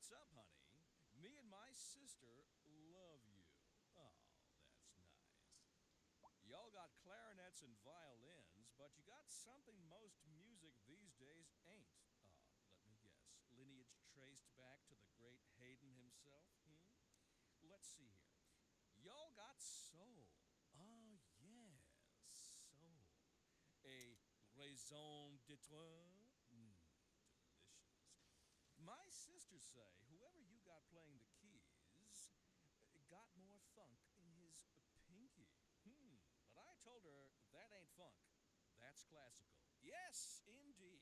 What's up, honey? Me and my sister love you. Oh, that's nice. Y'all got clarinets and violins, but you got something most music these days ain't. Let me guess. Lineage traced back to the great Haydn himself? Let's see here. Y'all got soul. Oh, yes, soul. A raison d'etre? Delicious. My sisters say whoever you got playing the keys got more funk in his pinky. But I told her that ain't funk. That's classical. Yes, indeed.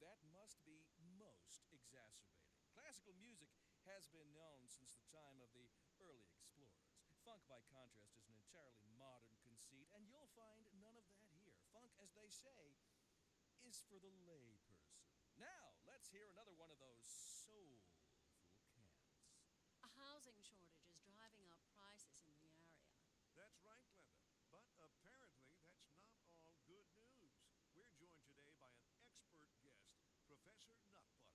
That must be most exacerbating. Classical music has been known since the time of the early explorers. Funk, by contrast, is an entirely modern conceit, and you'll find none of that here. Funk, as they say, is for the layperson. Now, let's hear another one of those soulful cants. A housing shortage is driving up prices in the area. That's right, Glenda. But apparently, that's not all good news. We're joined today by an expert guest, Professor Nutbutter.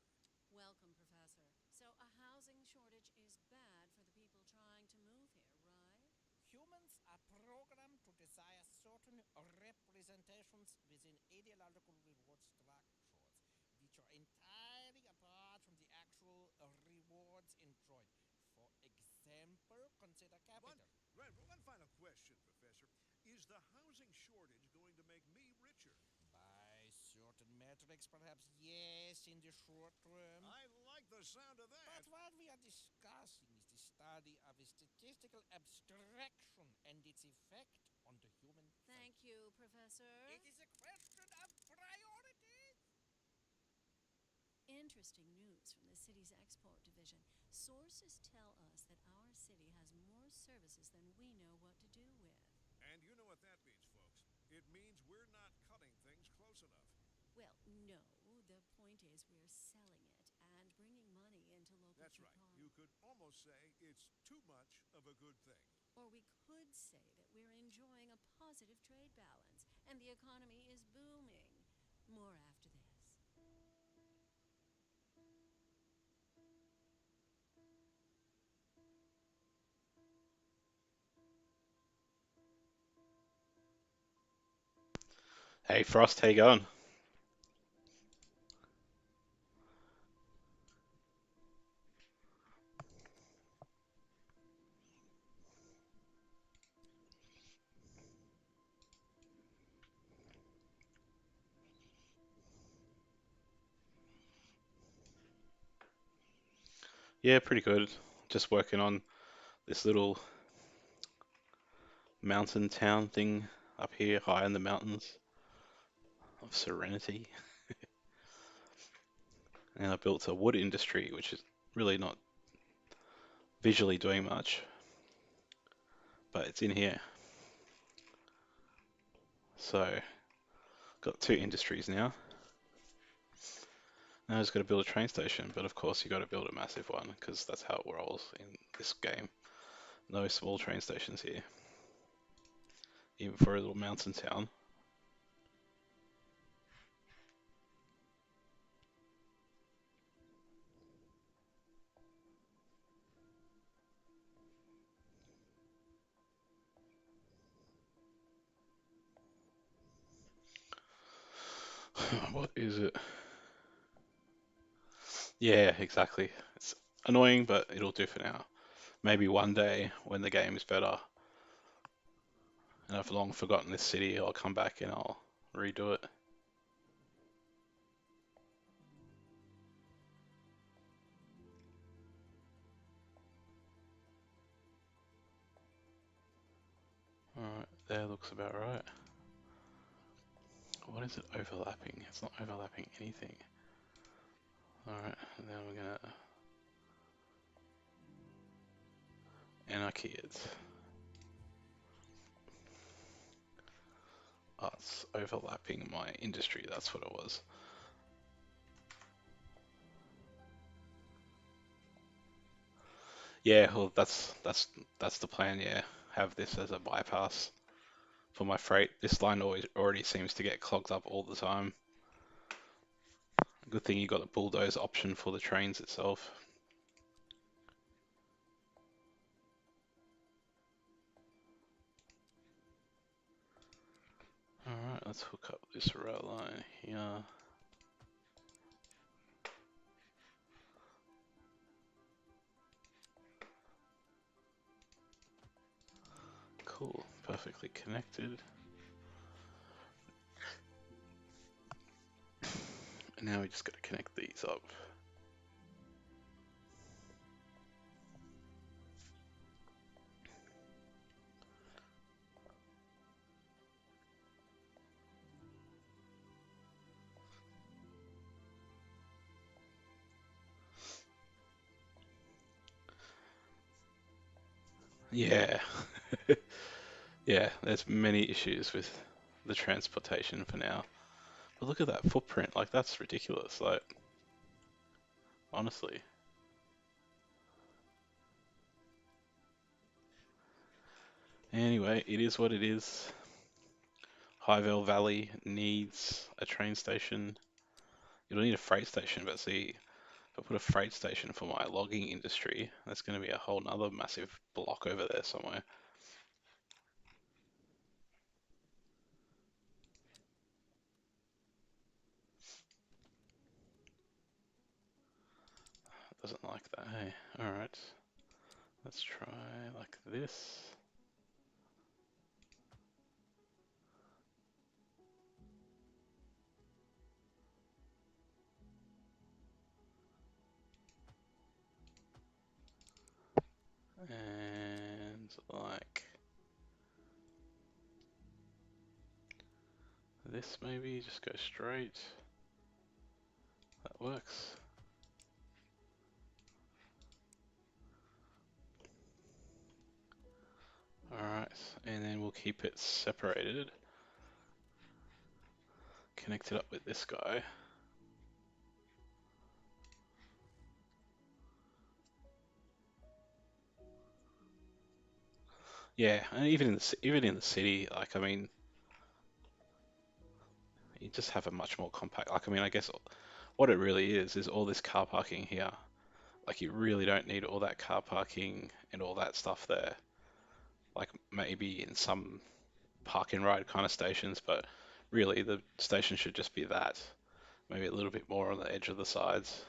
Welcome, Professor. So, a housing shortage is bad for the people trying to move here, right? Humans are programmed to desire certain representations within ideological reward structures, which are entirely apart from the actual rewards enjoyed. For example, consider One, capital. right, one final question, Professor. Is the housing shortage going to make me richer? By certain metrics, perhaps yes, in the short term. I like the sound of that. But what we are discussing is the study of a statistical abstraction and its effect on the human psyche. Thank you, Professor. It is a question of priorities. Interesting news from the city's export division. Sources tell us that our city has more services than we know what to do with. And you know what that means, folks. It means we're not cutting things close enough. Well, no, the point is we're selling it and bringing money into local That's right. You could almost say it's too much of a good thing. Or we could say that we're enjoying a positive trade balance and the economy is booming. More after this. Hey Frost, how you going? Yeah, pretty good. Just working on this little mountain town thing up here high in the mountains of Serenity. And I built a wood industry, which is really not visually doing much, but it's in here. So, got two industries now. Now I just got to build a train station, but of course you got to build a massive one because that's how it rolls in this game. No small train stations here, even for a little mountain town. What is it? Yeah, exactly. It's annoying, but it'll do for now. Maybe one day when the game is better and I've long forgotten this city, I'll come back and I'll redo it. Alright, there looks about right. What is it overlapping? It's not overlapping anything. Alright, now we're gonna anarchy it. Oh, it's overlapping my industry, that's what it was. Yeah, well that's the plan, yeah. Have this as a bypass for my freight. This line always already seems to get clogged up all the time. Good thing you got the bulldoze option for the trains itself. let's hook up this rail line here. Cool, perfectly connected. And now we just got to connect these up. Yeah, yeah, there's many issues with the transportation for now. But look at that footprint, like that's ridiculous, like honestly. Anyway, it is what it is. Highvale Valley needs a train station. It'll need a freight station, but see, if I put a freight station for my logging industry, that's going to be a whole nother massive block over there somewhere. Doesn't like that, hey? Alright, let's try like this. And like this maybe, just go straight. That works. Alright, and then we'll keep it separated. Connect it up with this guy. Yeah, and even in the city, like I mean, you just have a much more compact. Like I mean, I guess what it really is all this car parking here. Like you really don't need all that car parking and all that stuff there. Like maybe in some park and ride kind of stations, but really the station should just be that. Maybe a little bit more on the edge of the sides.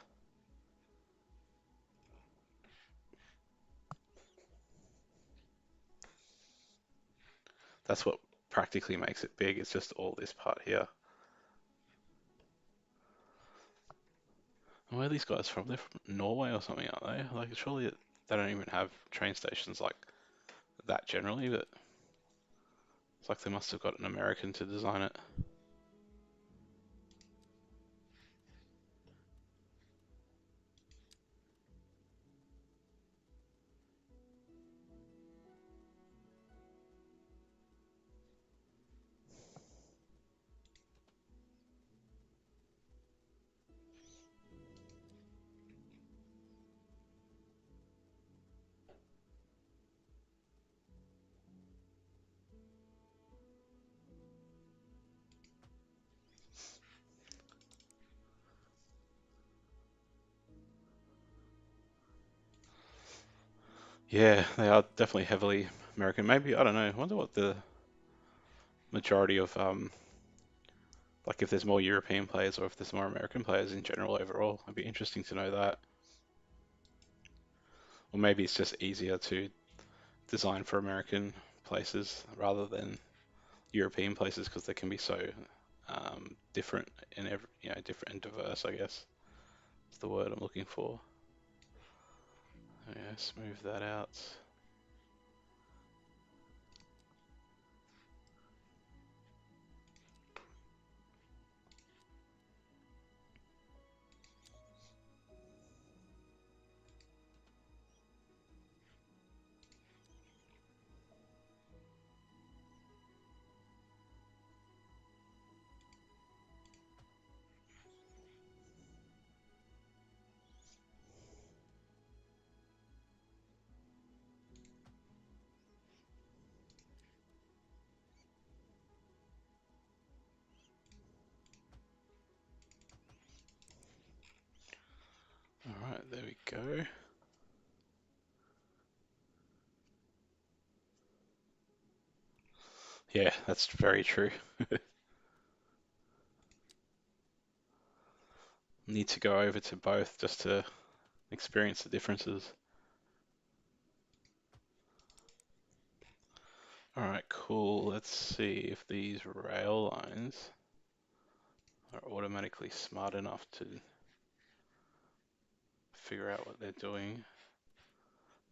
That's what practically makes it big. It's just all this part here. Where are these guys from? They're from Norway or something, aren't they? Like surely they don't even have train stations like that generally, but it's like they must have got an American to design it. Yeah, they are definitely heavily American. Maybe, I don't know. I wonder what the majority of, like if there's more European players or if there's more American players in general overall. It'd be interesting to know that. Or maybe it's just easier to design for American places rather than European places because they can be so different and different and diverse, I guess. That's the word I'm looking for. Yeah, smooth that out. All right, there we go. Yeah, that's very true. Need to go over to both just to experience the differences. Alright, cool. Let's see if these rail lines are automatically smart enough to figure out what they're doing.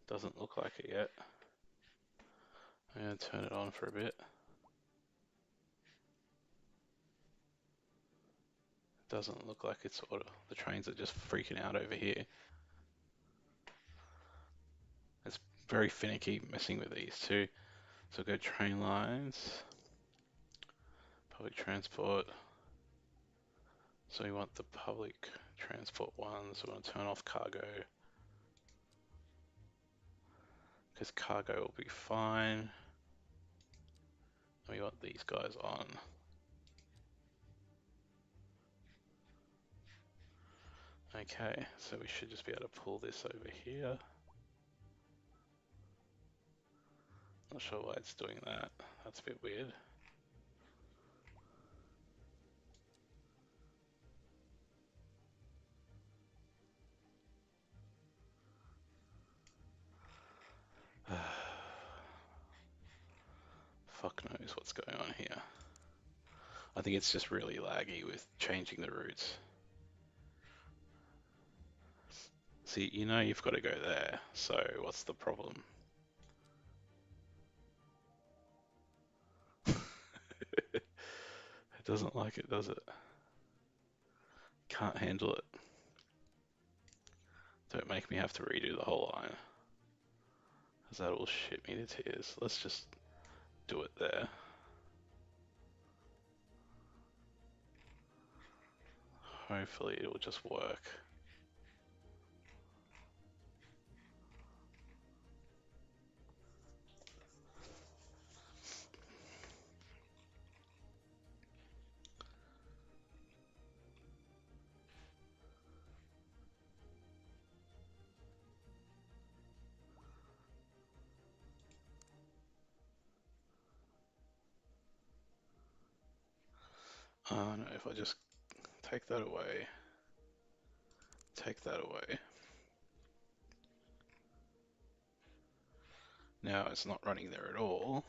Doesn't look like it yet. I'm gonna turn it on for a bit. Doesn't look like it's auto. The trains are just freaking out over here. It's very finicky messing with these two. So go train lines, public transport. So we want the public transport ones. We want to turn off cargo because cargo will be fine. And we want these guys on. Okay, so we should just be able to pull this over here. Not sure why it's doing that. That's a bit weird. Fuck knows what's going on here. I think it's just really laggy with changing the routes. See, you know you've got to go there, so what's the problem? It doesn't like it, does it? Can't handle it. Don't make me have to redo the whole line, because that will shit me to tears. Let's just do it there. Hopefully it'll just work. Oh no, if I just take that away, take that away. Now it's not running there at all.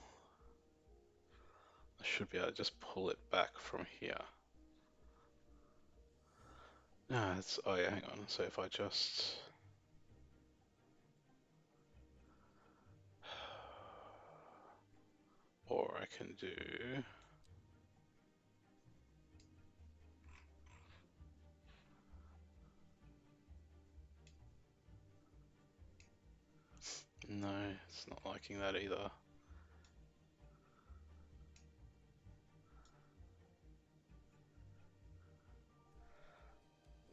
I should be able to just pull it back from here. No, it's, oh yeah, hang on. So if I just, or I can do, no, it's not liking that either.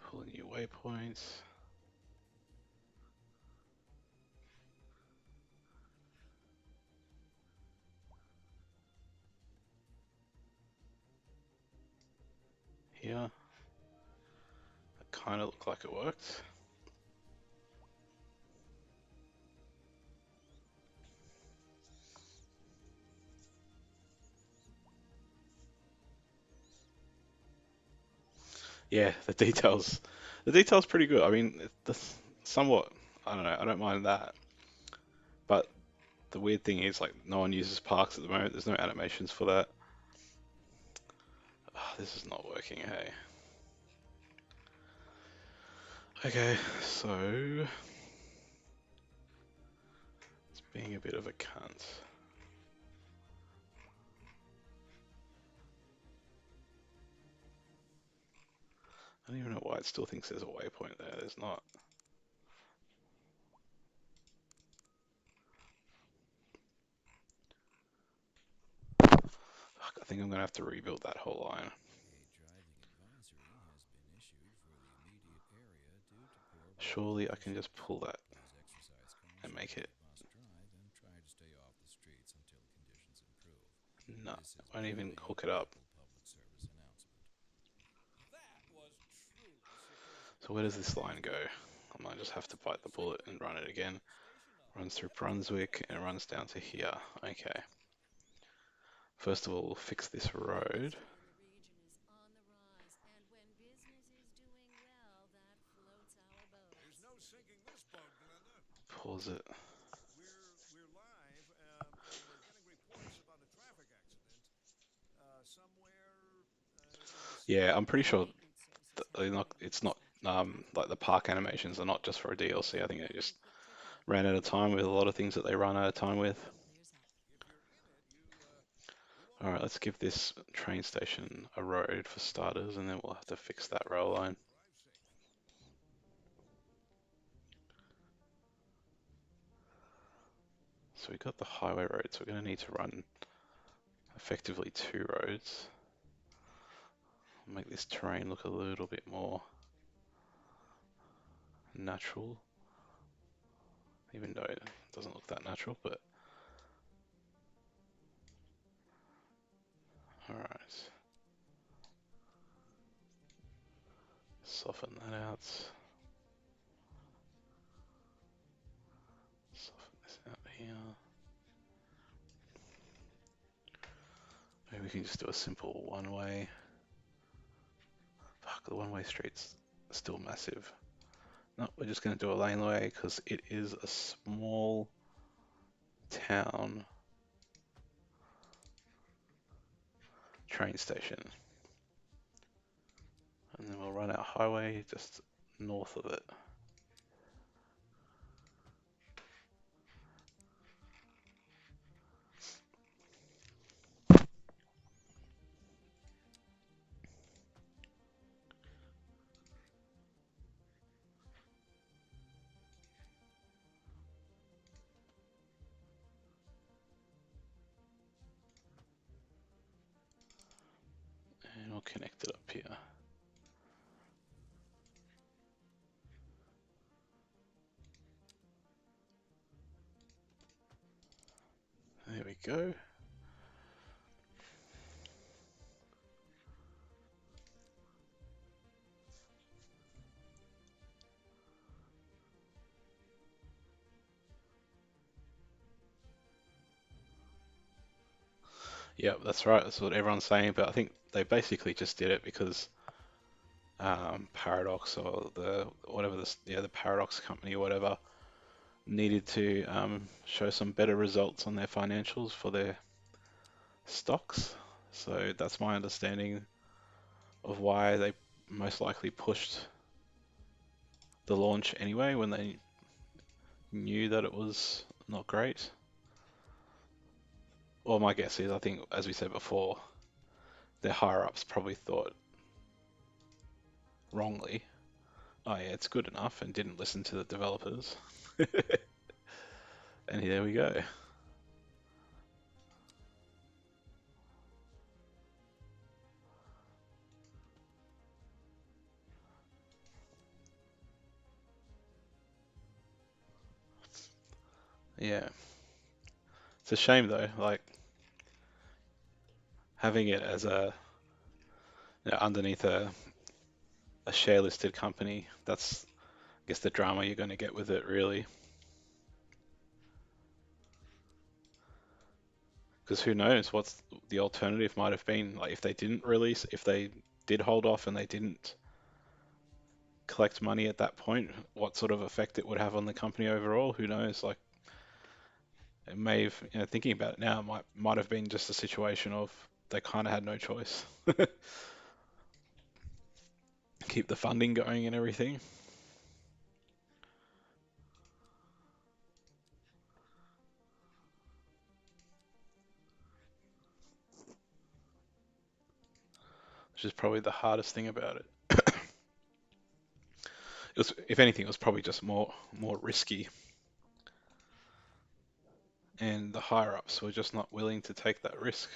Pull new waypoints. Here. That kind of looked like it worked. Yeah, the details pretty good. I mean, somewhat, I don't know, I don't mind that. But the weird thing is, like, no one uses parks at the moment. There's no animations for that. Oh, this is not working, hey. Okay, so it's being a bit of a cunt. I don't even know why it still thinks there's a waypoint there. There's not. Fuck, I think I'm gonna have to rebuild that whole line. Surely I can just pull that and make it. No, I won't even hook it up. So where does this line go? I might just have to bite the bullet and run it again. Runs through Brunswick and runs down to here. Okay. First of all, we'll fix this road. pause it. We're live, and we're getting reports about a traffic accident somewhere in the Yeah, city. I'm pretty sure Maintenance services have they're not. warned It's not dispatchers like the activate park traffic animations are control not just for a and DLC. I think they evacuate just quickly ran out of time with a lot of things that they run out of time with. until it clears up. If you're in it, you won't All right, want let's to give miss this this. train station a road for starters, and then we'll have to fix that rail Thanks. line. Drive safe. So we got the highway road, so we're going to need to run effectively two roads. Make this terrain look a little bit more natural, even though it doesn't look that natural, but alright. Soften that out. Soften this out here. Maybe we can just do a simple one-way. Fuck, the one-way street's still massive. No, we're just going to do a laneway because it is a small town train station. And then we'll run our highway just north of it. And we'll connect it up here. There we go. Yep, that's right. That's what everyone's saying. But I think they basically just did it because Paradox or the whatever this yeah the Paradox company or whatever needed to show some better results on their financials for their stocks. So that's my understanding of why they most likely pushed the launch anyway when they knew that it was not great. Well, my guess is I think as we said before, their higher ups probably thought wrongly, oh yeah, it's good enough, and didn't listen to the developers. And here we go. Yeah, it's a shame though, like having it as a underneath a share listed company. That's I guess the drama you're going to get with it really, because who knows what's the alternative might have been. Like if they didn't release, if they did hold off and they didn't collect money at that point, what sort of effect it would have on the company overall? Who knows? Like it may have, thinking about it now, might have been just a situation of they kind of had no choice. Keep the funding going and everything. Which is probably the hardest thing about it. It was, if anything, it was probably just more risky, and the higher ups were just not willing to take that risk.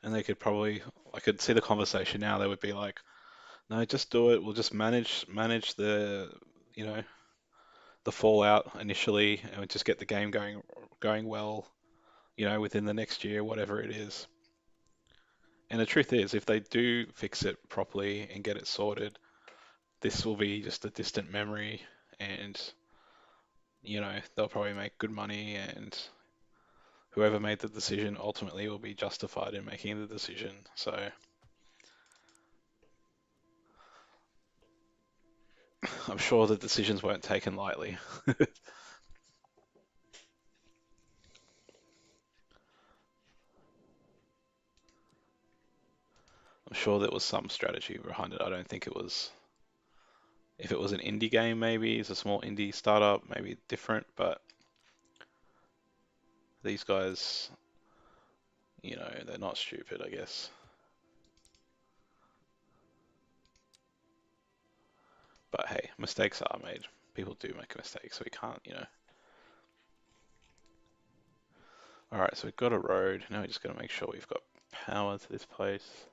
And they could probably, I could see the conversation now. They would be like, "No, just do it. We'll just manage you know, the fallout initially, and we'll just get the game going well, within the next year, whatever it is." And the truth is, if they do fix it properly and get it sorted, this will be just a distant memory, and they'll probably make good money, and whoever made the decision ultimately will be justified in making the decision. So I'm sure the decisions weren't taken lightly. I'm sure there was some strategy behind it. I don't think it was. If it was an indie game, maybe it's a small indie startup, maybe different. But these guys, they're not stupid, I guess. But hey, mistakes are made. People do make mistakes, so we can't. All right, so we've got a road. Now we just got to make sure we've got power to this place.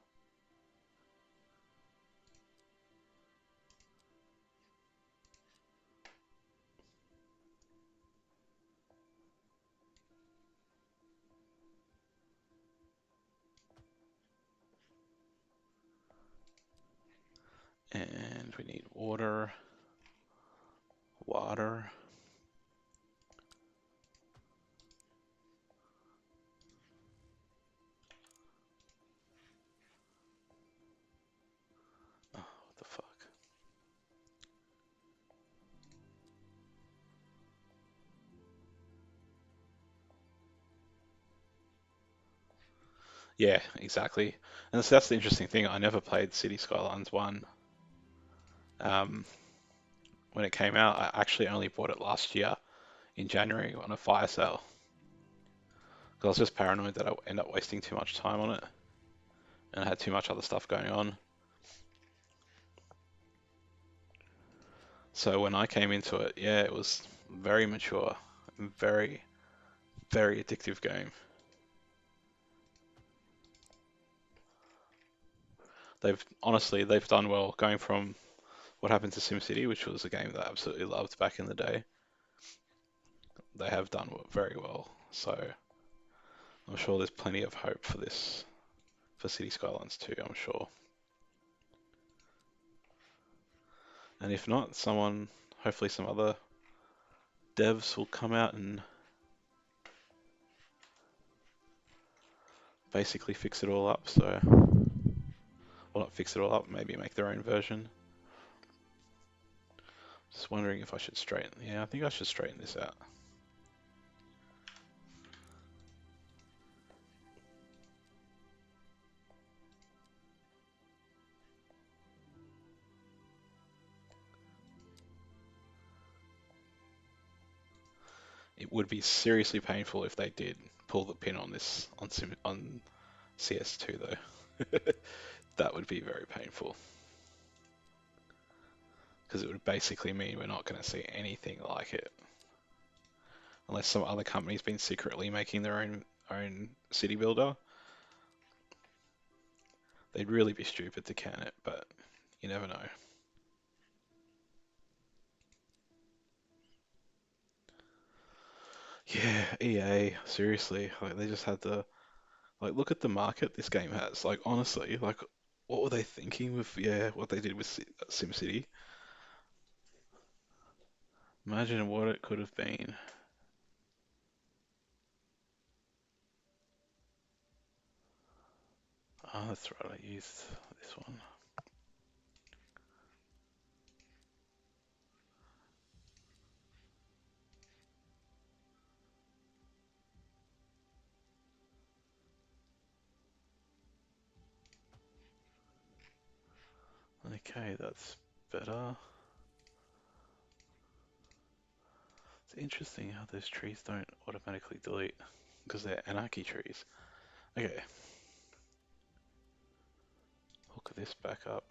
And we need water. Water. Oh, what the fuck? Yeah, exactly. And so that's the interesting thing. I never played City Skylines 1. Um, when it came out, I actually only bought it last year in January on a fire sale. Because I was just paranoid that I would end up wasting too much time on it. And I had too much other stuff going on. So when I came into it, yeah, it was very mature, very, very addictive game. They've done well going from what happened to SimCity, which was a game that I absolutely loved back in the day. They have done very well. So I'm sure there's plenty of hope for this, for City Skylines 2, I'm sure. And if not, hopefully some other devs will come out and basically fix it all up. So, well, not fix it all up, maybe make their own version. Just wondering if I should straighten. Yeah, I think I should straighten this out. It would be seriously painful if they did pull the pin on this on CS2 though. That would be very painful because it would basically mean we're not going to see anything like it unless some other company's been secretly making their own city builder. They'd really be stupid to can it, but you never know. Yeah, EA, seriously, like they just had to look at the market this game has. Like honestly, what were they thinking with what they did with SimCity? Imagine what it could have been. Oh, that's right, I used this one. Okay, that's better. It's interesting how those trees don't automatically delete because they're anarchy trees. Okay, hook this back up.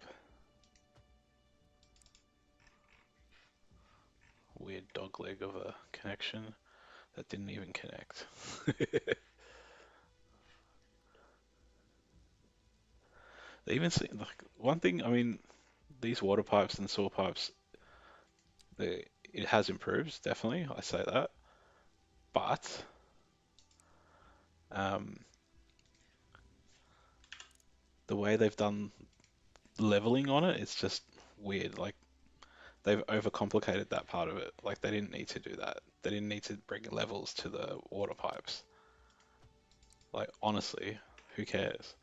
Weird dogleg of a connection that didn't even connect. They even see like one thing. I mean, these water pipes and sewer pipes, it has improved definitely. I say that, but um, the way they've done leveling on it, it's just weird. Like they've overcomplicated that part of it. Like they didn't need to do that. They didn't need to bring levels to the water pipes. Like honestly, who cares?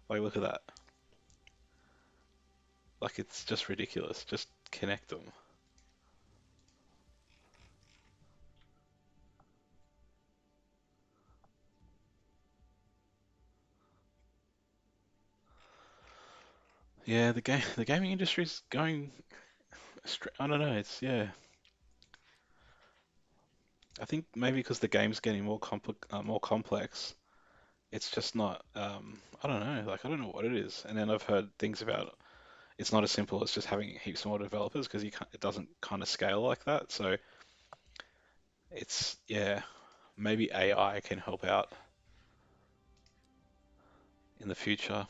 Like look at that. Like it's just ridiculous. Just connect them. Yeah, the gaming industry's going. I don't know. It's yeah. I think maybe because the game's getting more complex, it's just not. I don't know. Like I don't know what it is. And then I've heard things about it's not as simple as just having heaps more developers because you can't. It doesn't kind of scale like that. So it's yeah. Maybe AI can help out in the future.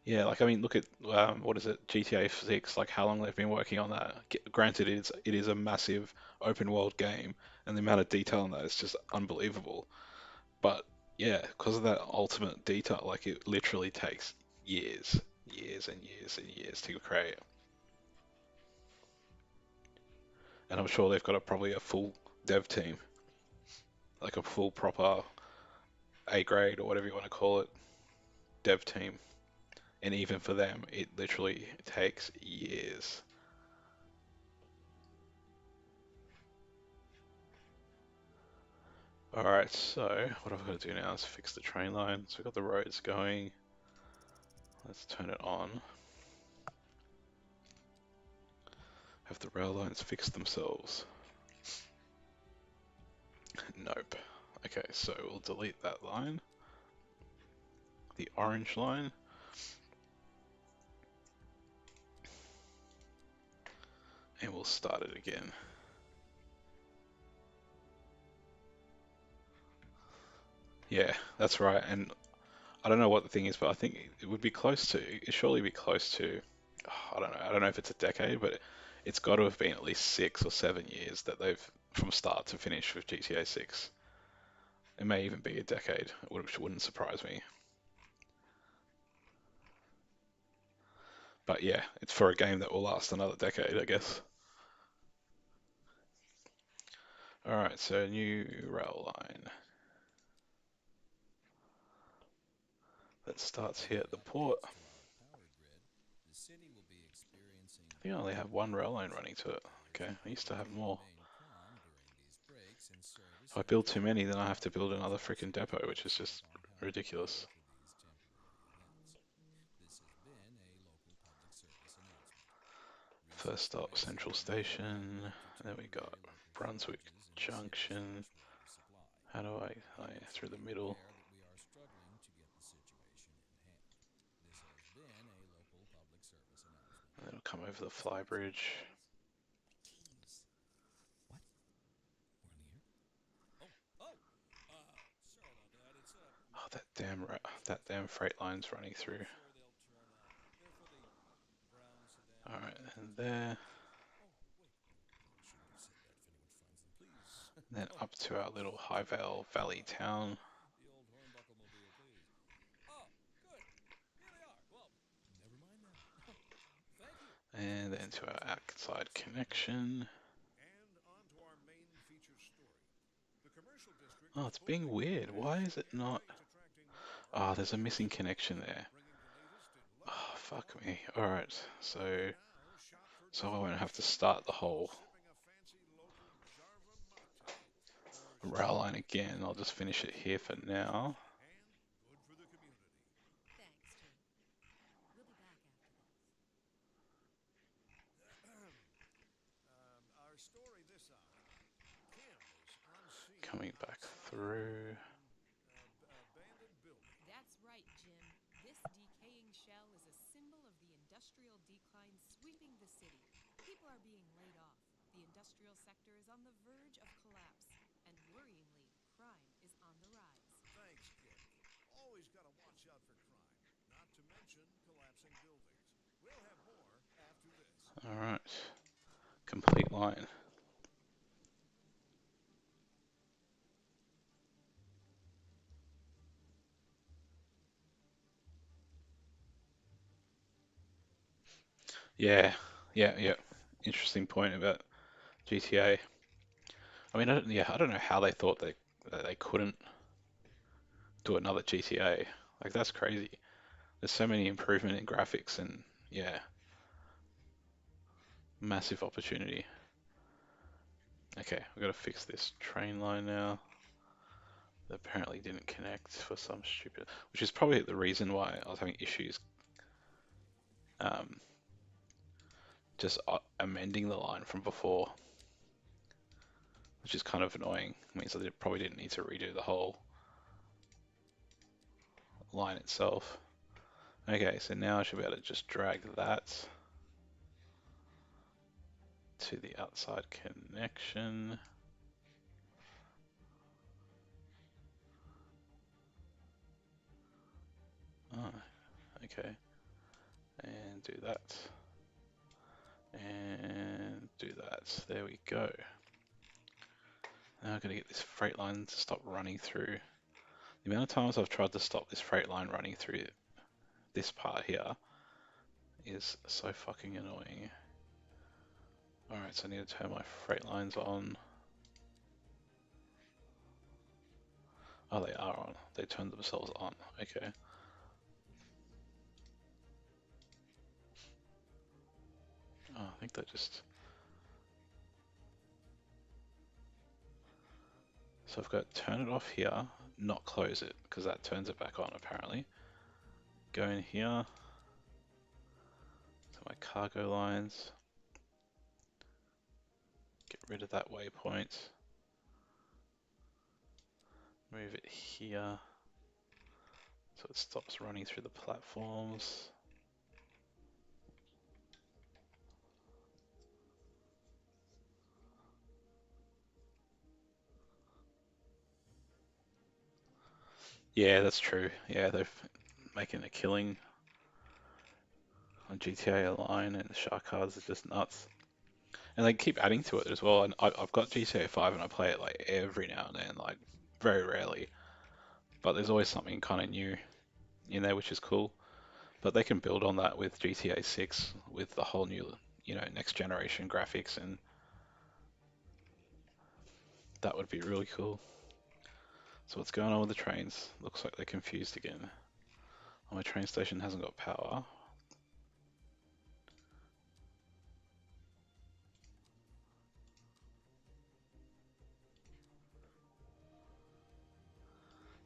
Yeah, like I mean, look at what is it, GTA 6? Like how long they've been working on that. Granted, it is a massive open world game, and the amount of detail in that is just unbelievable. But yeah, because of that ultimate detail, like it literally takes years, years and years and years to create. And I'm sure they've got probably a full dev team, like a full proper A grade or whatever you want to call it, dev team. And even for them, it literally takes years. Alright, so what I've got to do now is fix the train line. So we've got the roads going. Let's turn it on. Have the rail lines fix themselves? Nope. Okay, so we'll delete that line. The orange line. And we'll start it again. Yeah, that's right. And I don't know what the thing is, but I think it would be close to, it surely be close to, I don't know. I don't know if it's a decade, but it's got to have been at least 6 or 7 years that they've, from start to finish with GTA 6. It may even be a decade, which wouldn't surprise me. But yeah, it's for a game that will last another decade, I guess. Alright, so new rail line. That starts here Pending at the port. updates to our power grid, the city will be experiencing I think I only have one rail line running to it. Okay, I used to have more. remain calm during these breaks in service If I and build too many, continue then I have to build another residents freaking depot, which is posted just on how to ridiculous. prepare for these temporary events. This has been a local public service announcement. Recent First stop, strikes Central have may Station. led to And then we got temporary local Brunswick shortages in the city's Junction. fresh water supply. How do I Pundits through the are middle? aware that we are struggling to get the situation in hand. This has been a local public service announcement. And then it'll come over the fly What's wrong, bridge. keys? What? We're near? Oh, oh! Sorry about that. It's, Oh, that damn freight line's running I'm through. sure they'll turn up. They're for the brown sedan Alright, and vehicles. there. Oh, wait. I shouldn't have said that if anyone finds them. Please. Then Don't. up to our little Highvale Valley town. The old Hornbuckle mobile, please. Oh, good. Here they are. Well, never mind then. Thank you. And This then to our transit outside is underway. connection. And on to our main feature story. The commercial district Oh, is it's being booming, weird. Why and is it not? it's attracting more Oh, there's a missing visitors, connection there. bringing the latest in Oh, luxury fuck me. automobile Alright, news. so And now, shop for I won't have to dealers start the whole sipping a fancy local Jarva mate, or rail shopping line at again. I'll just Serenity finish it for here for convenience now. and good for the community. Thanks, Tim. We'll be back after this. Our story this hour. Kim is on scene Coming back outside through. abandoned building. That's right, Jim. This decaying shell is a symbol of the industrial decline sweeping the city. People are being laid off. The industrial sector is on the verge of collapse. And worryingly, crime is on the rise. Thanks, Kim. Always got to watch out for crime, not to mention collapsing buildings. We'll have more after this. Alright, complete line. Yeah, yeah. Interesting point about GTA. I mean, I don't know how they thought that they couldn't do another GTA. Like that's crazy. There's so many improvement in graphics and yeah, massive opportunity. Okay, we've got to fix this train line now. that apparently didn't connect for some stupid, which is probably the reason why I was having issues um, just amending the line from before, which is kind of annoying. It means I probably didn't need to redo the whole line itself. Okay, so now I should be able to just drag that to the outside connection. Oh, okay. And do that. And do that. There we go. Now I've got to get this freight line to stop running through. The amount of times I've tried to stop this freight line running through this part here is so fucking annoying. Alright, so I need to turn my freight lines on. Oh, they are on. They turned themselves on. Okay. Oh, I think they just... So I've got to turn it off here, not close it, because that turns it back on apparently. Go in here to my cargo lines. Get rid of that waypoint. Move it here so it stops running through the platforms. Yeah, that's true. Yeah, they're making a killing on GTA Online, and the shark cards are just nuts. And they keep adding to it as well. And I've got GTA 5 and I play it like every now and then, like very rarely. But there's always something kind of new in there, which is cool. But they can build on that with GTA 6 with the whole new, next generation graphics, and that would be really cool. So what's going on with the trains? Looks like they're confused again. Oh, my train station hasn't got power.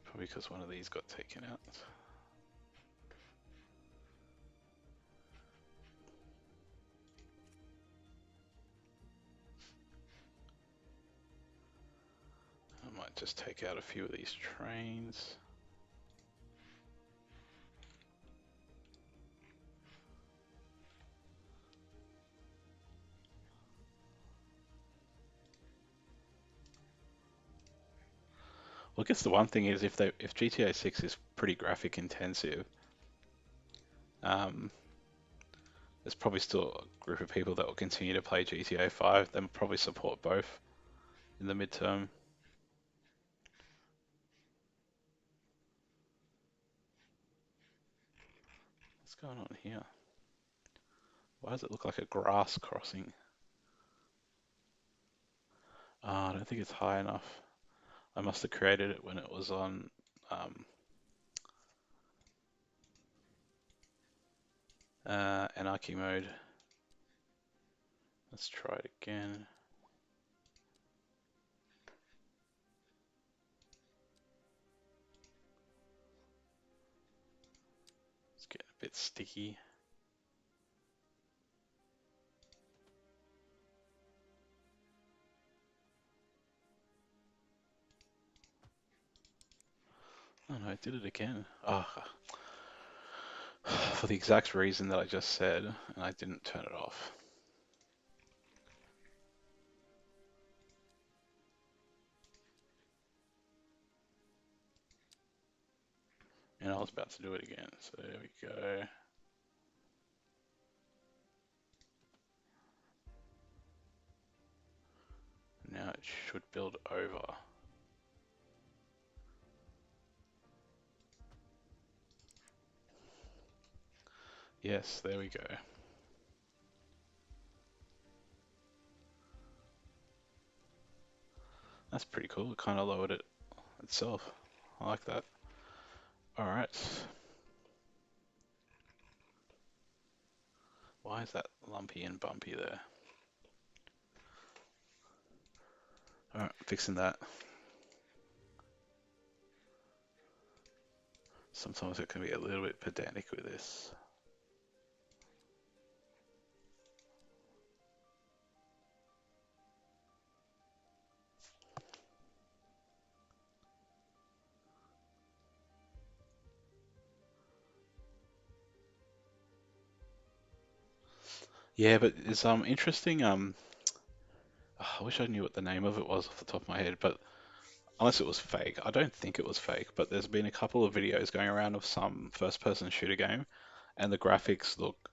Probably because one of these got taken out. I might just take out a few of these trains. Well, I guess the one thing is if GTA 6 is pretty graphic intensive, um, there's probably still a group of people that will continue to play GTA 5. They'll probably support both in the midterm. What's going on here? Why does it look like a grass crossing? I don't think it's high enough. I must have created it when it was on um, anarchy mode. Let's try it again. It's getting a bit sticky. Oh no, I did it again. For the exact reason that I just said, and I didn't turn it off. And I was about to do it again, so there we go. Now it should build over. Yes, there we go. That's pretty cool. It kind of lowered it itself. I like that. All right. Why is that lumpy and bumpy there? All right, fixing that. Sometimes it can be a little bit pedantic with this. Yeah, but it's interesting. I wish I knew what the name of it was off the top of my head, but unless it was fake, I don't think it was fake. But there's been a couple of videos going around of some first-person shooter game, and the graphics look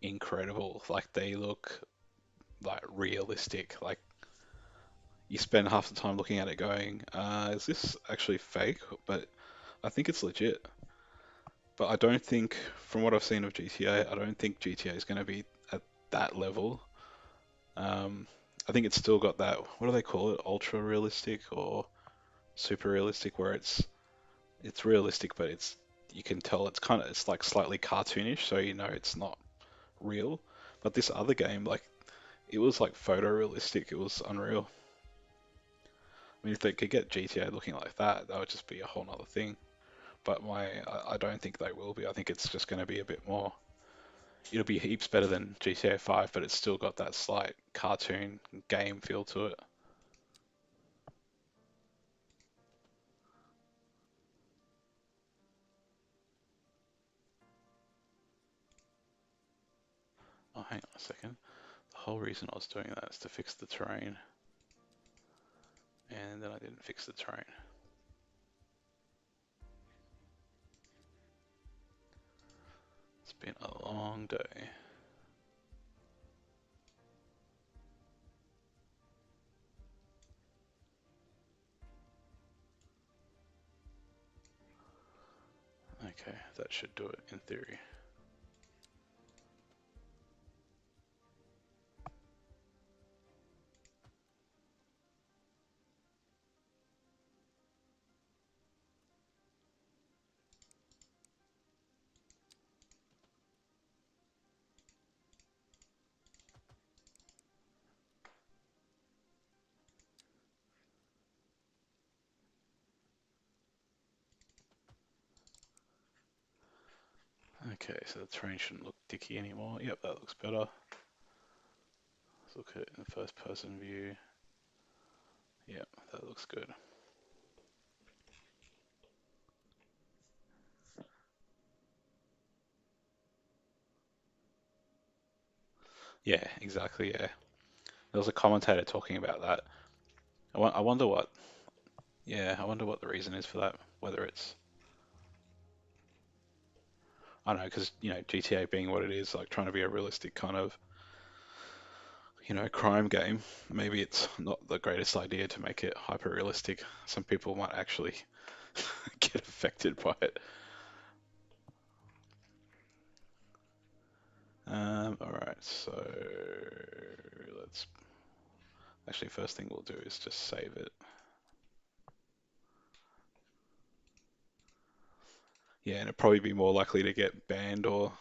incredible. Like they look like realistic. Like you spend half the time looking at it going, is this actually fake? But I think it's legit. But I don't think, from what I've seen of GTA, I don't think GTA is going to be at that level. Um, I think it's still got that, what do they call it? Ultra realistic or super realistic, where it's realistic, but it's you can tell it's like slightly cartoonish, so you know it's not real. But this other game, like it was like photorealistic. It was unreal. I mean, if they could get GTA looking like that would just be a whole nother thing. But I don't think they will be. I think it's just going to be a bit more. It'll be heaps better than GTA 5, but it's still got that slight cartoon game feel to it. Oh, hang on a second. The whole reason I was doing that is to fix the terrain, and then I didn't fix the terrain. It's been a long day. Okay, that should do it in theory. Okay, so the terrain shouldn't look dicky anymore. Yep, that looks better. Let's look at it in the first person view. Yep, that looks good. Yeah, exactly, yeah. There was a commentator talking about that. I wonder what, yeah, I wonder what the reason is for that. Whether it's, I don't know, because, GTA being what it is, like trying to be a realistic kind of, crime game, maybe it's not the greatest idea to make it hyper realistic. Some people might actually get affected by it. Alright, so let's actually, first thing we'll do is just save it. Yeah, and it'd probably be more likely to get banned or,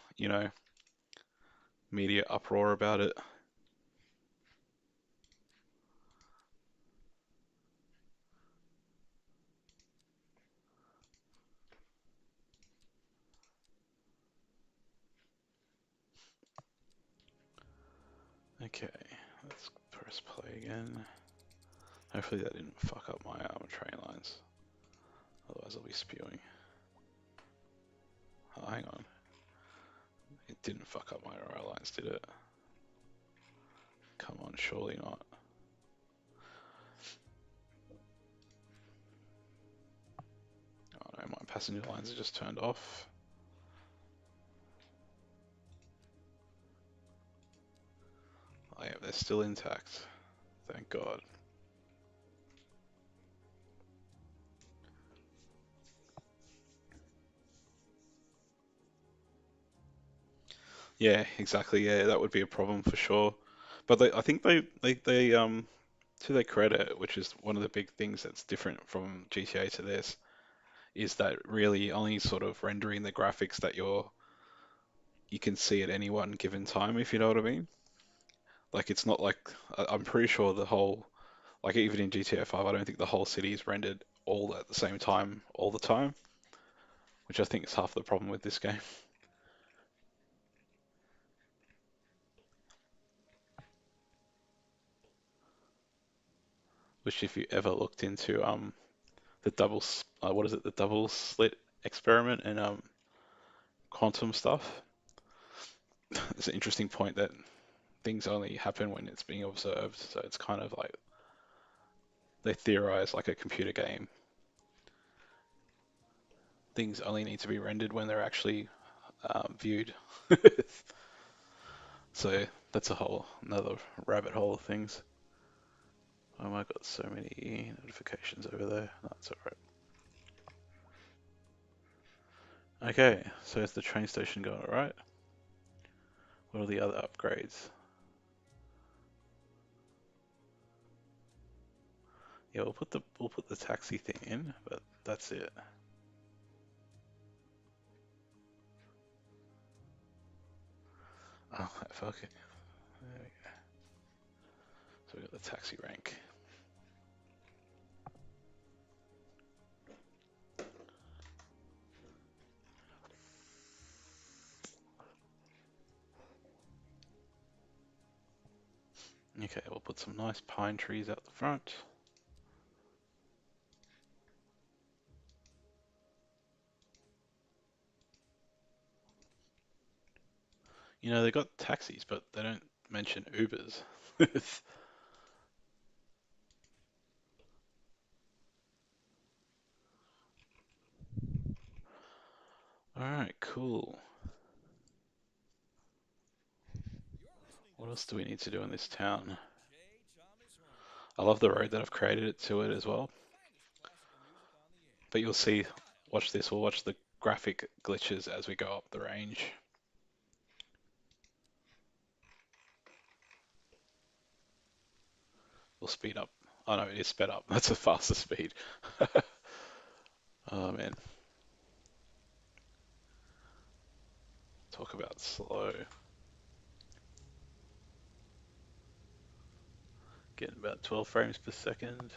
media uproar about it. Okay, let's press play again. Hopefully that didn't fuck up my train lines. Otherwise I'll be spewing. Oh, hang on. It didn't fuck up my rail lines, did it? Come on, surely not. Oh no, my passenger lines are just turned off. Oh yeah, they're still intact. Thank God. Yeah, exactly. Yeah, that would be a problem for sure. But I think to their credit, which is one of the big things that's different from GTA to this, is that really only sort of rendering the graphics that you can see at any one given time, if you know what I mean. Like it's not like I'm pretty sure the whole like even in GTA 5, I don't think the whole city is rendered all at the same time all the time, which I think is half the problem with this game. Which, if you ever looked into the what is it, the double slit experiment and quantum stuff, it's an interesting point that things only happen when it's being observed. So it's kind of like they theorize like a computer game. Things only need to be rendered when they're actually viewed. So that's a whole another rabbit hole of things. Oh my god, so many notifications over there. That's alright. Okay, so is the train station going alright? What are the other upgrades? Yeah, we'll put the taxi thing in, but that's it. Oh, fuck it. There we go. So we got the taxi rank. Okay, we'll put some nice pine trees out the front. You know, they got taxis, but they don't mention Ubers. Alright, cool. You're listening to What the else do we need to do in this Serenity town? J. Thomas Ryan. I love the road Bringing that you I've created it to it as well. the finest classical music on the air. But you'll see, Style, watch this, we'll watch the graphic glitches as we go up the range. We'll speed up. Oh no, it is sped up. That's a faster speed. Oh man, talk about slow. Getting about 12 frames per second.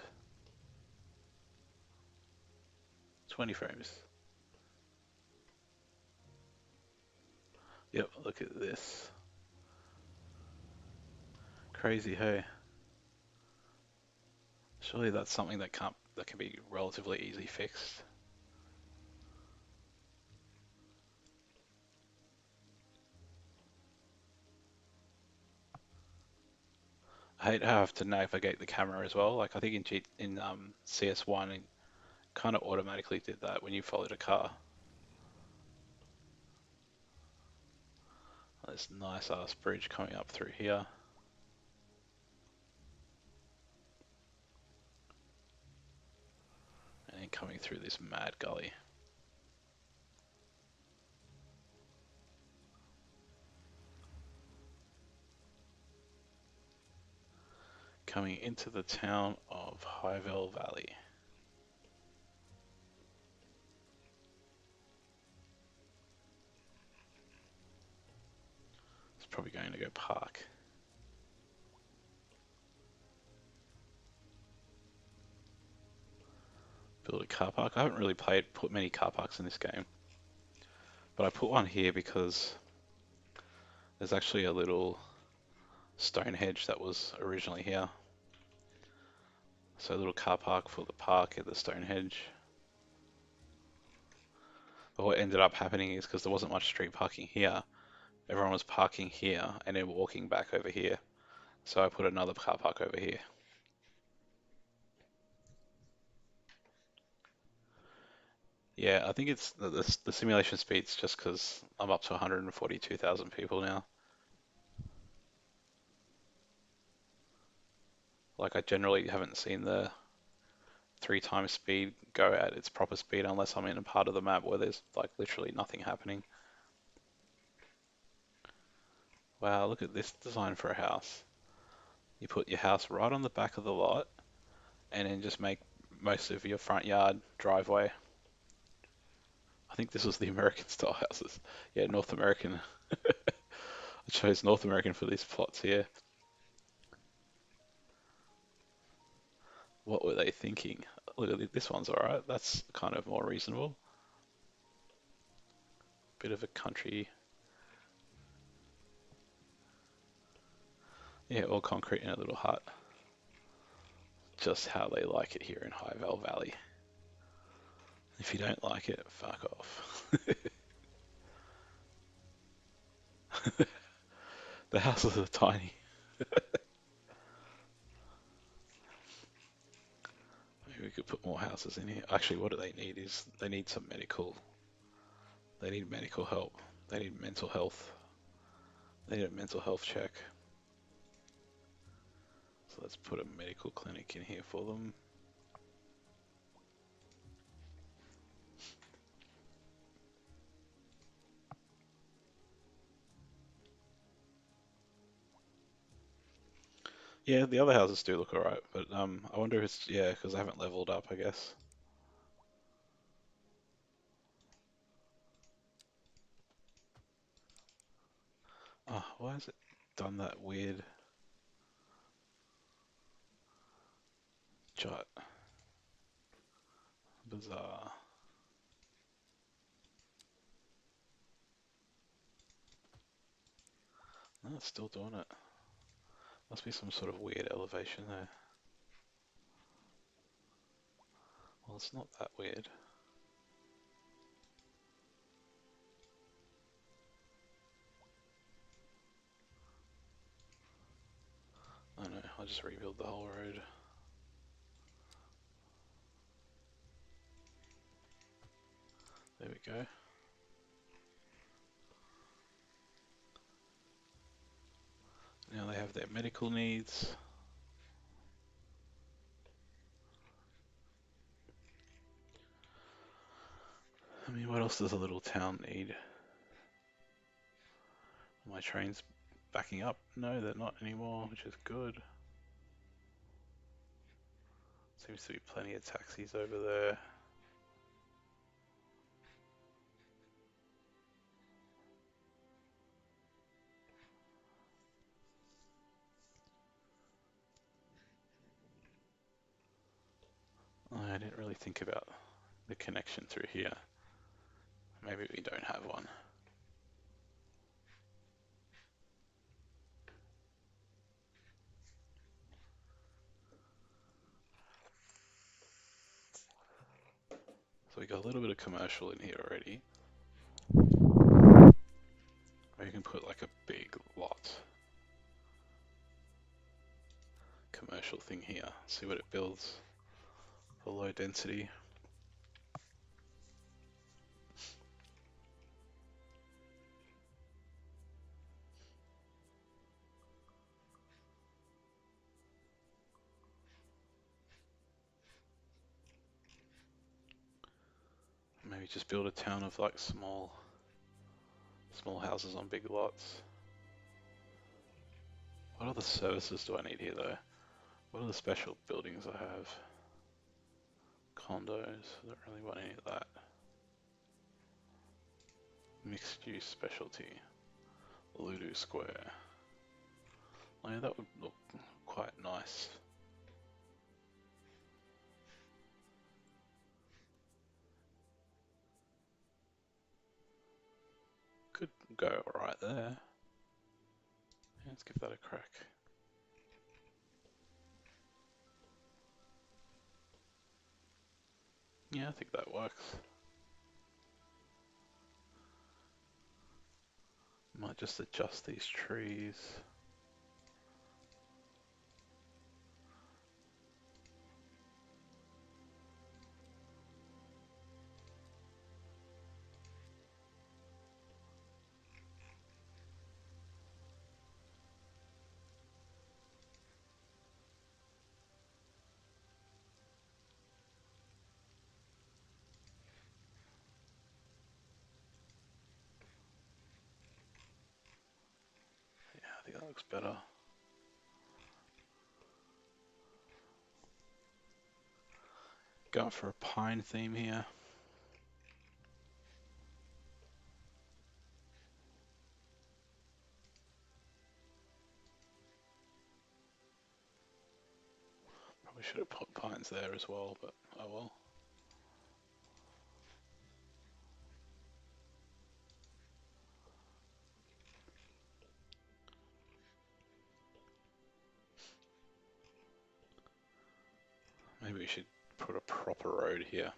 20 frames. Yep, look at this. Crazy, hey. Surely that's something that can be relatively easily fixed. I hate how I have to navigate the camera as well. Like I think in CS1 it kind of automatically did that when you followed a car. This nice ass bridge coming up through here. And then coming through this mad gully. Coming into the town of Highvale Valley. It's probably going to go park. Build a car park. I haven't really put many car parks in this game. But I put one here because there's actually a little stone hedge that was originally here. So a little car park for the park at the stone hedge. But what ended up happening is because there wasn't much street parking here, everyone was parking here and then walking back over here. So I put another car park over here. Yeah, I think it's the simulation speed's just because I'm up to 142,000 people now. Like I generally haven't seen the 3 times speed go at its proper speed unless I'm in a part of the map where there's like literally nothing happening. Wow, look at this design for a house. You put your house right on the back of the lot and then just make most of your front yard driveway. I think this was the American style houses. Yeah, North American. I chose North American for these plots here. What were they thinking? Look at this one's alright. That's kind of more reasonable. Bit of a country. Yeah, all concrete in a little hut. Just how they like it here in High Vale Valley. If you don't like it, fuck off. The houses are tiny. Maybe we could put more houses in here. Actually, what do they need is they need some medical. They need medical help. They need mental health. They need a mental health check. So let's put a medical clinic in here for them. Yeah, the other houses do look alright, but I wonder if it's, yeah, because I haven't leveled up, I guess. Oh, why has it done that weird jut? Bizarre. No, it's still doing it. Must be some sort of weird elevation there. Well, it's not that weird. I don't know, I'll just rebuild the whole road. There we go. Now they have their medical needs. I mean, what else does a little town need? My train's backing up. No, they're not anymore, which is good. Seems to be plenty of taxis over there. Oh, I didn't really think about the connection through here. Maybe we don't have one. So we got a little bit of commercial in here already. Or you can put like a big lot. Commercial thing here. See what it builds. For low density. Maybe just build a town of like small houses on big lots. What other services do I need here though? What are the special buildings I have? Condos, I don't really want any of that. Mixed use specialty. Ludo Square. Oh yeah, that would look quite nice. Could go right there. Yeah, let's give that a crack. Yeah, I think that works. Might just adjust these trees. Yeah, I think that looks better. Going for a pine theme here. Probably should have put pines there as well, but oh well. Maybe we should put a proper road here.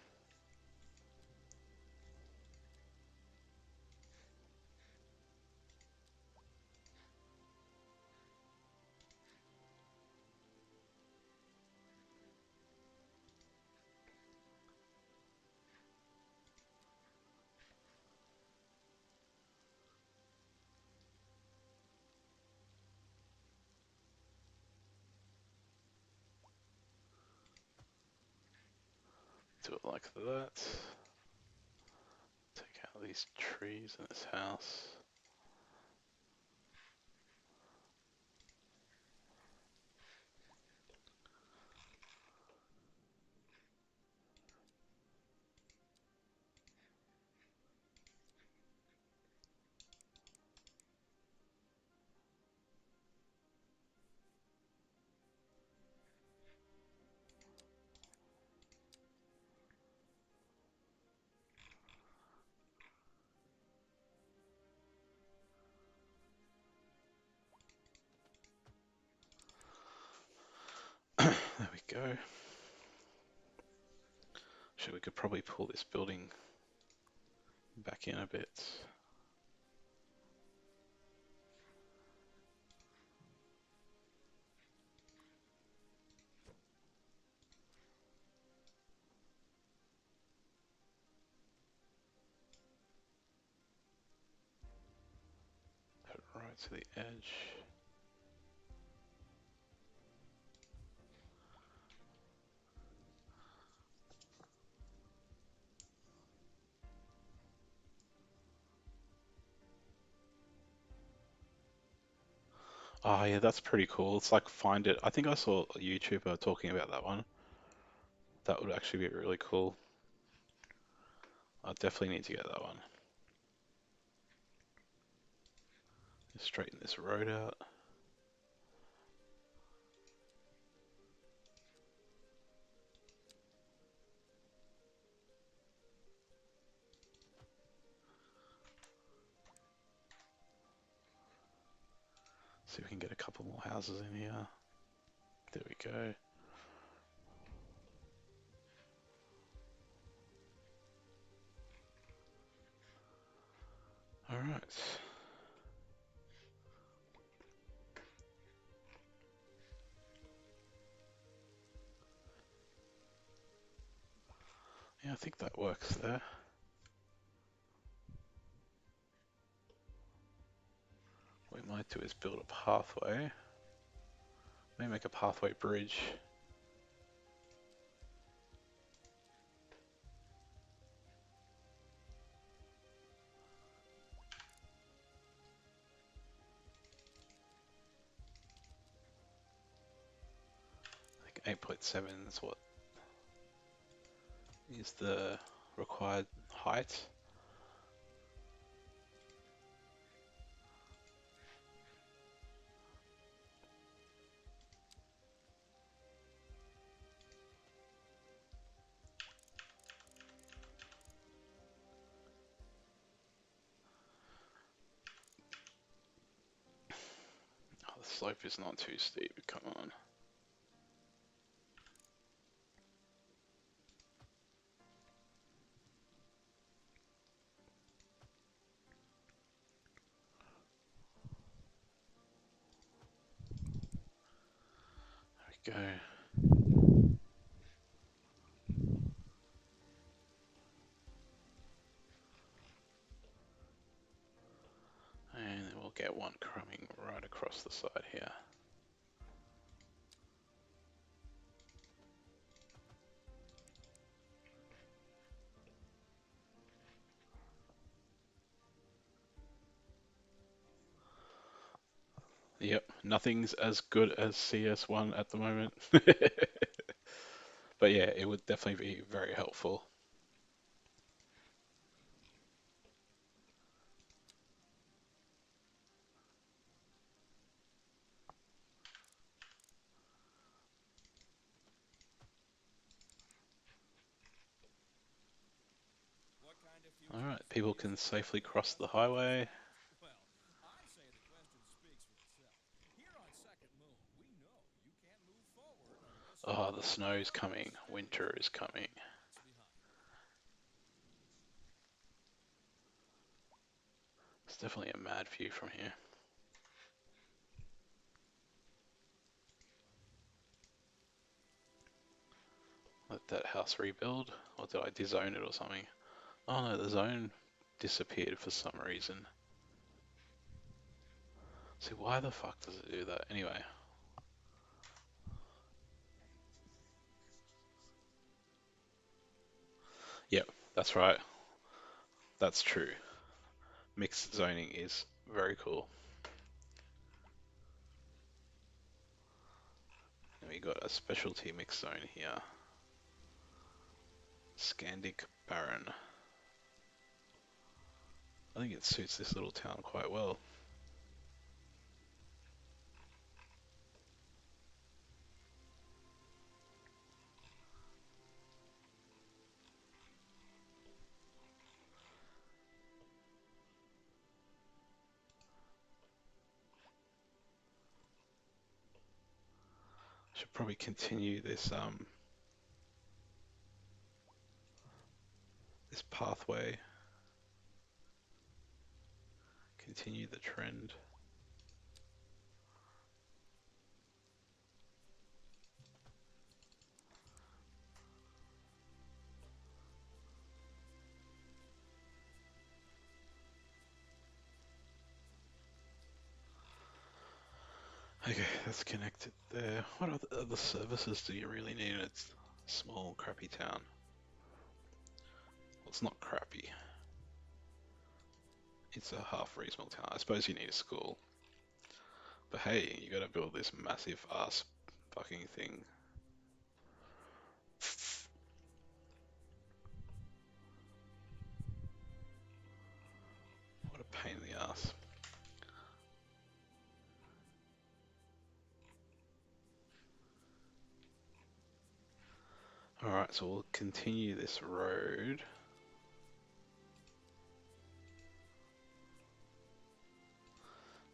Do it like that. Take out these trees in this house. There we go. Actually, we could probably pull this building back in a bit. Put it right to the edge. Oh yeah, that's pretty cool. It's like Find It. I think I saw a YouTuber talking about that one. That would actually be really cool. I definitely need to get that one. Straighten this road out. See if we can get a couple more houses in here. There we go. All right. Yeah, I think that works there. What we might do is build a pathway. Maybe make a pathway bridge. I think 8.7 is what is the required height. Oh, the slope is not too steep. Come on. There we go. And then we'll get one coming right across the side here. Yep, nothing's as good as CS1 at the moment. But yeah, it would definitely be very helpful. What kind of All future right, do you think people is can the best safely for the cross rest the of us? highway. Well, I say the question speaks for itself. Here on Second Moon, we know you can't move forward unless Oh, the snow's coming. Winter is coming. It's definitely a mad view from here. Let that house rebuild? Or did I dezone it or something? Oh no, the zone disappeared for some reason. See, why the fuck does it do that? Anyway. Yep, that's right. That's true. Mixed zoning is very cool. And we got a specialty mixed zone here. Scandic Baron. I think it suits this little town quite well. Should probably continue this pathway. Continue the trend. Okay, that's connected there. What other services do you really need in a small, crappy town? Well, it's not crappy. It's a half reasonable town. I suppose you need a school. But hey, you gotta build this massive ass fucking thing. What a pain in the ass. Alright, so we'll continue this road.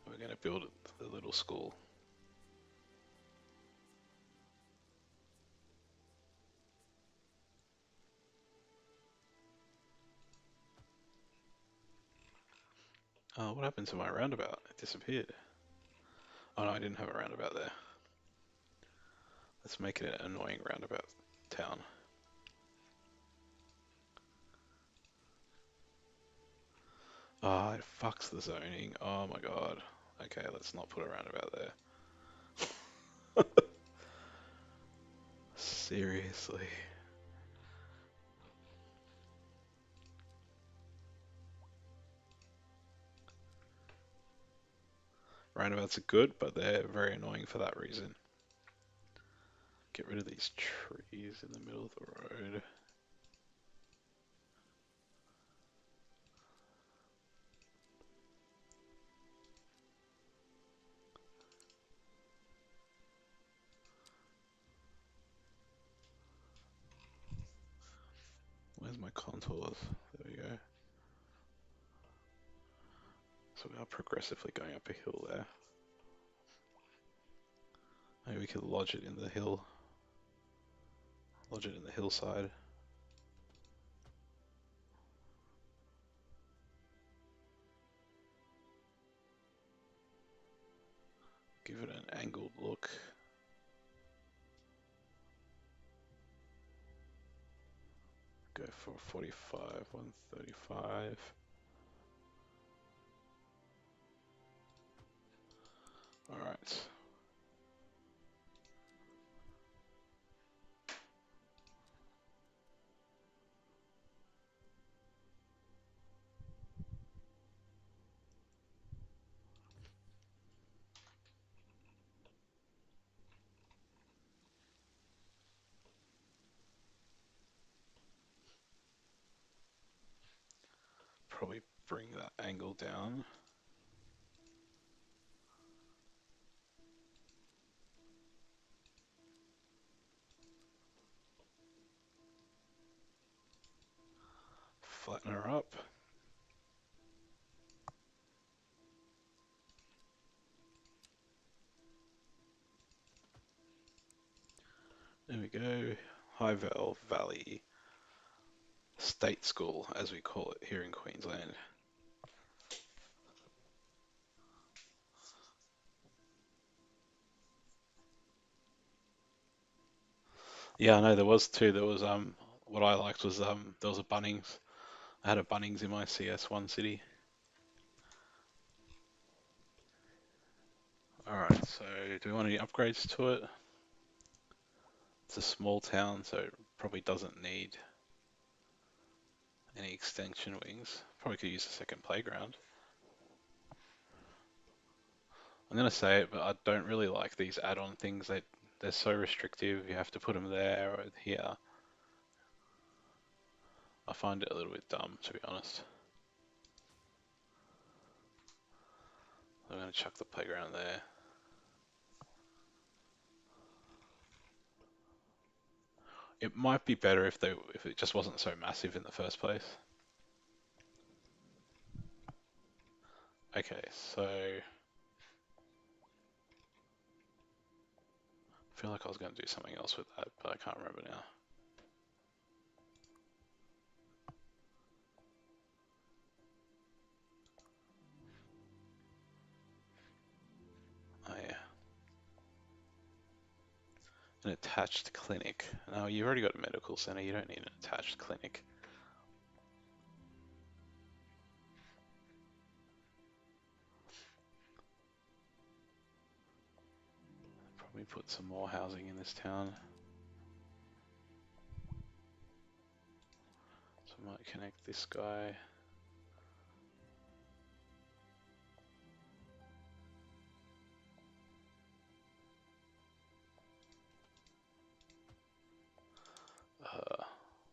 We're gonna build the little school. Oh, what happened to my roundabout? It disappeared. Oh no, I didn't have a roundabout there. Let's make it an annoying roundabout town. Oh, it fucks the zoning. Oh my god. Okay, let's not put a roundabout there. Seriously. Roundabouts are good, but they're very annoying for that reason. Get rid of these trees in the middle of the road. Where's my contours? There we go. So we are progressively going up a hill there. Maybe we could lodge it in the hill. Lodge it in the hillside. Give it an angled look. Go for 45, 135. Alright. Probably bring that angle down. Flatten her up. There we go. Highvale Valley State School, as we call it here in Queensland. Yeah, I know there was two. There was what I liked was there was a Bunnings. I had a Bunnings in my CS1 city. Alright, so do we want any upgrades to it? It's a small town, so it probably doesn't need any extension wings. Probably could use a second playground. I'm gonna say it, but I don't really like these add-on things. They're so restrictive. You have to put them there or here. I find it a little bit dumb, to be honest. I'm gonna chuck the playground there. It might be better if it just wasn't so massive in the first place. Okay, so I feel like I was going to do something else with that, but I can't remember now. Oh yeah, an attached clinic. No, you've already got a medical center. You don't need an attached clinic. Probably put some more housing in this town. So I might connect this guy.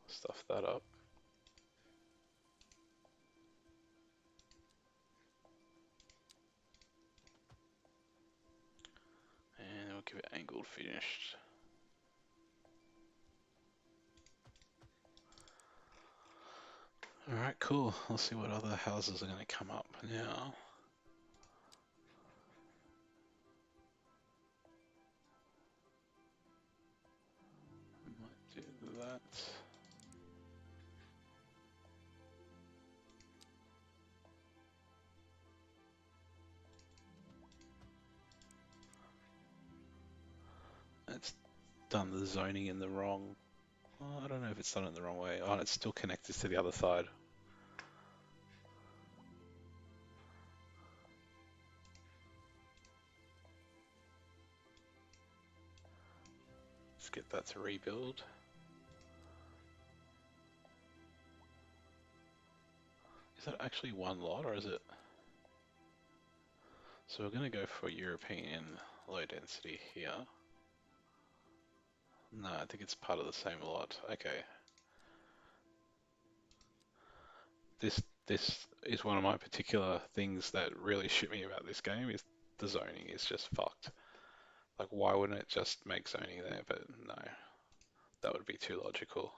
Stuff that up. And we'll give it angled finished. Alright, cool. Let's see what other houses are going to come up now. Might do that. It's done the zoning in the wrong. Oh, I don't know if it's done it the wrong way. Oh, it's still connected to the other side. Let's get that to rebuild. Is that actually one lot or is it? So we're going to go for European low density here. No, I think it's part of the same lot. Okay. This is one of my particular things that really shit me about this game is the zoning is just fucked. Like why wouldn't it just make zoning there? But no, that would be too logical.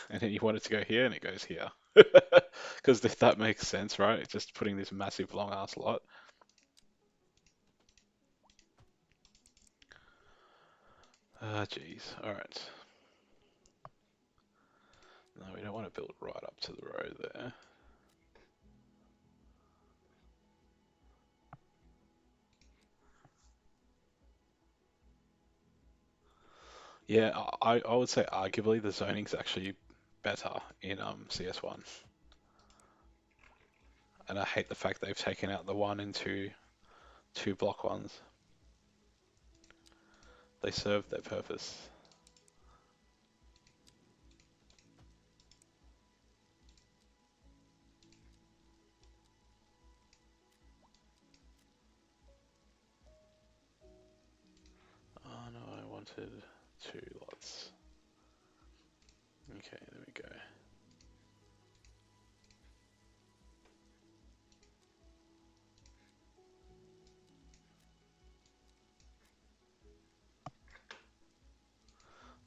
And then you want it to go here and it goes here. Because if that makes sense, right? It's just putting this massive long ass lot. Ah, jeez. Alright. No, we don't want to build right up to the road there. Yeah, I would say arguably the zoning's actually better in CS1. And I hate the fact they've taken out the one and two block ones. They serve their purpose. Oh no, I wanted two lots. Okay, there we go.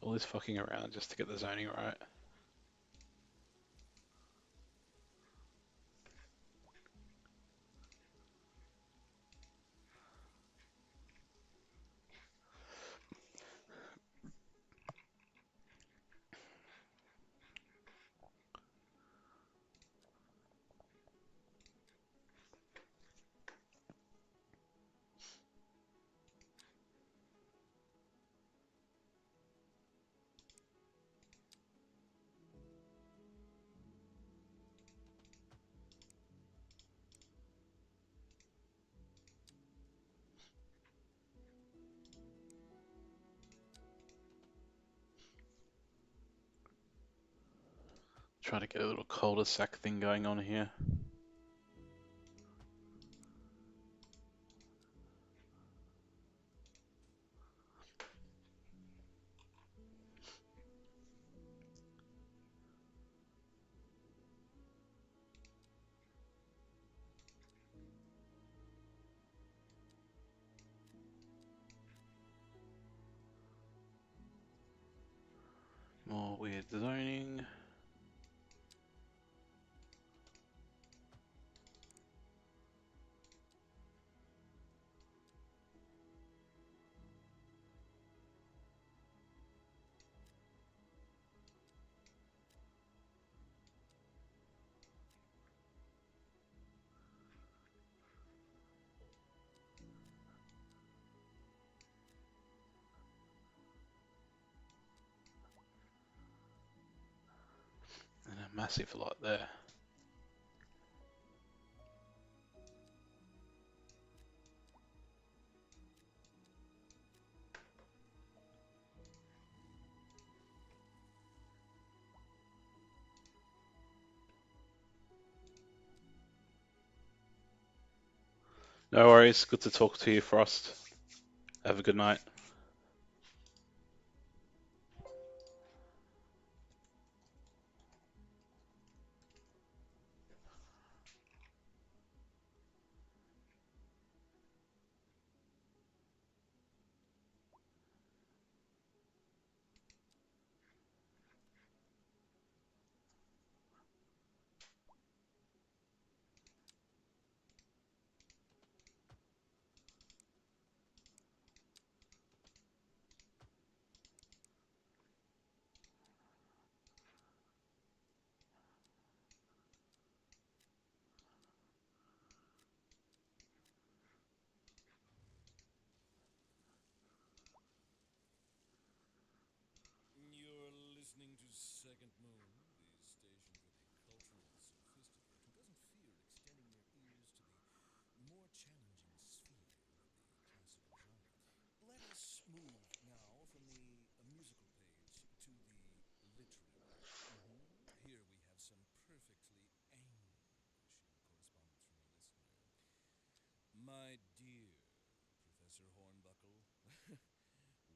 All this fucking around just to get the zoning right. Try to get a little cul-de-sac thing going on here. More weird zoning. And a massive lot there. No worries. Good to talk to you, Frost. Have a good night. You're listening to Second Moon, the station for the culturally sophisticate who doesn't fear extending their ears to the more challenging sphere of the classical genre. Let us move now from the musical page to the literary. Here we have some perfectly anguishing correspondence from a listener. My dear Professor Hornbuckle,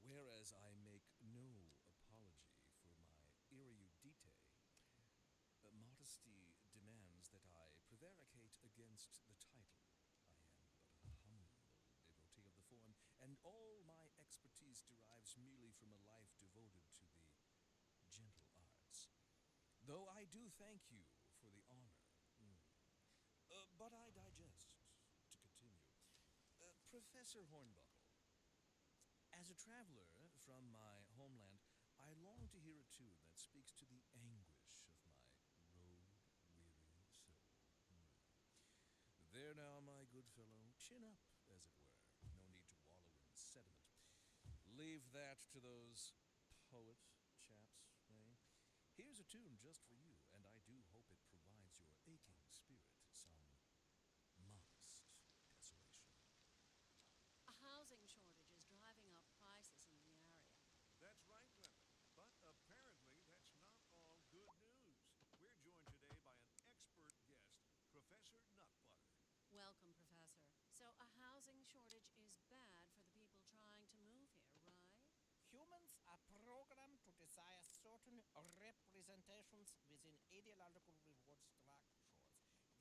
whereas I make no apology for my erudite, modesty demands that I prevaricate against the title. I am but a humble devotee of the form, and all my expertise derives merely from a life devoted to the gentle arts. Though I do thank you for the honor. But I digest. To continue. Professor Hornbuckle, as a traveler from my homeland, I long to hear a tune that speaks to the anguish of my road-weary soul. There now, my good fellow, chin up, as it were. No need to wallow in sediment. Leave that to those poet chaps, eh? Here's a tune just for you, and I do hope it provides your aching spirit some modest desolation. A housing shortage is driving up prices in the area. That's right, Clement. But apparently, that's not all good news. We're joined today by an expert guest, Professor Nutbutter. Welcome, Professor. So, a housing shortage is bad for the people trying to move here, right? Humans are programmed to desire certain representations within ideological reward structures,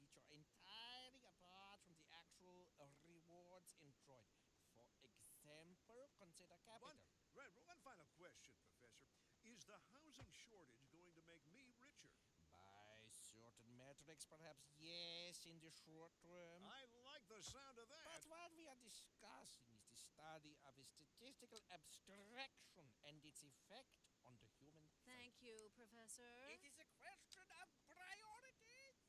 which are entirely apart from the actual rewards enjoyed. For example, consider capital. One final question, Professor. Is the housing shortage going to make me richer? By certain metrics, perhaps yes, in the short term. I like the sound of that. But what we are discussing is the study of a statistical abstraction and its effect on the human Thank you, Professor. It is a question of priorities.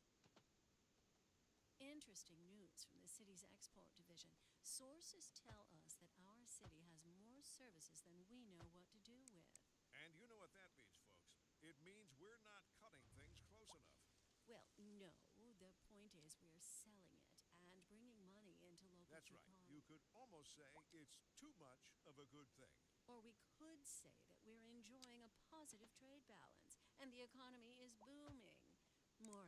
Interesting news from the city's export division. Sources tell us that our city has more services than we know what to do with. And you know what that means, folks. It means we're not cutting things close enough. Well, no. The point is we're selling it and bringing money into local That's right. economy. You could almost say it's too much of a good thing. Or we could say that we're enjoying a positive trade balance and the economy is booming. More